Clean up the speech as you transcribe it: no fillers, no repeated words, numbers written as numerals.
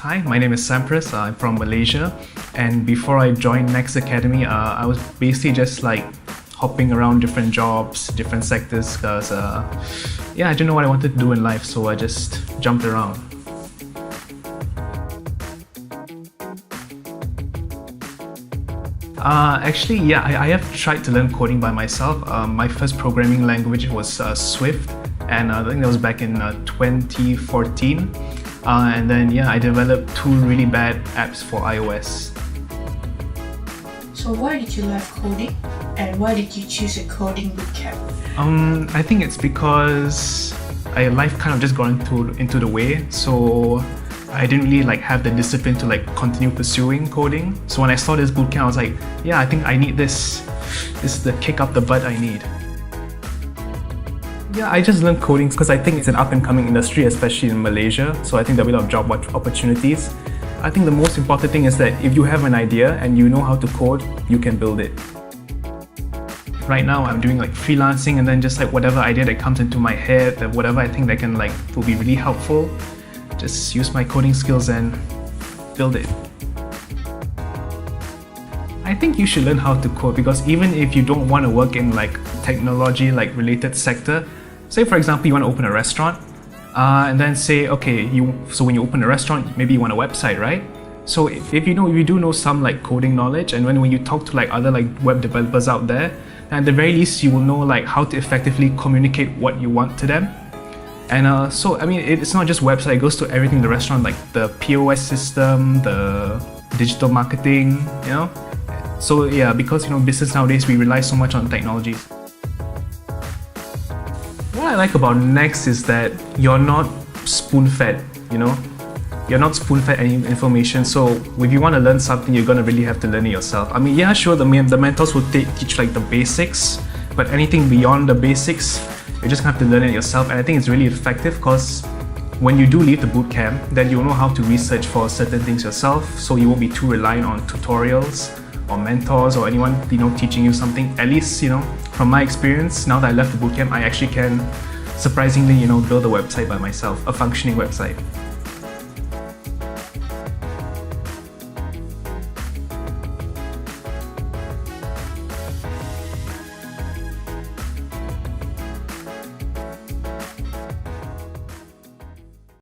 Hi, my name is Sampras. I'm from Malaysia, and before I joined Next Academy, I was basically just like hopping around different jobs, different sectors, because I didn't know what I wanted to do in life, so I just jumped around. I have tried to learn coding by myself. My first programming language was Swift, and I think that was back in 2014. And then I developed two really bad apps for iOS. So why did you love coding, and why did you choose a coding bootcamp? I think it's because life kind of just got into the way, so I didn't really have the discipline to continue pursuing coding. So when I saw this bootcamp, I was like, yeah, I think I need this. This is the kick up the butt I need. Yeah, I just learned coding because I think it's an up-and-coming industry, especially in Malaysia. So I think there'll be a lot of job opportunities. I think the most important thing is that if you have an idea and you know how to code, you can build it. Right now, I'm doing freelancing, and then just whatever idea that comes into my head, whatever I think that can will be really helpful, just use my coding skills and build it. I think you should learn how to code, because even if you don't want to work in technology related sector, say for example you want to open a restaurant, and then say so when you open a restaurant, maybe you want a website, right? So if you do know some coding knowledge, and when you talk to other web developers out there, at the very least you will know how to effectively communicate what you want to them. And so I mean, it's not just website, it goes to everything in the restaurant, like the POS system, the digital marketing, So because business nowadays, we rely so much on technology. What I like about Next is that you're not spoon-fed, You're not spoon-fed any information, so if you want to learn something, you're going to really have to learn it yourself. I mean, sure, the mentors will teach the basics, but anything beyond the basics, you're just going to have to learn it yourself. And I think it's really effective because when you do leave the bootcamp, then you'll know how to research for certain things yourself, so you won't be too reliant on tutorials or mentors or anyone teaching you something. At least from my experience, now that I left the bootcamp, I actually can surprisingly build a website by myself, a functioning website.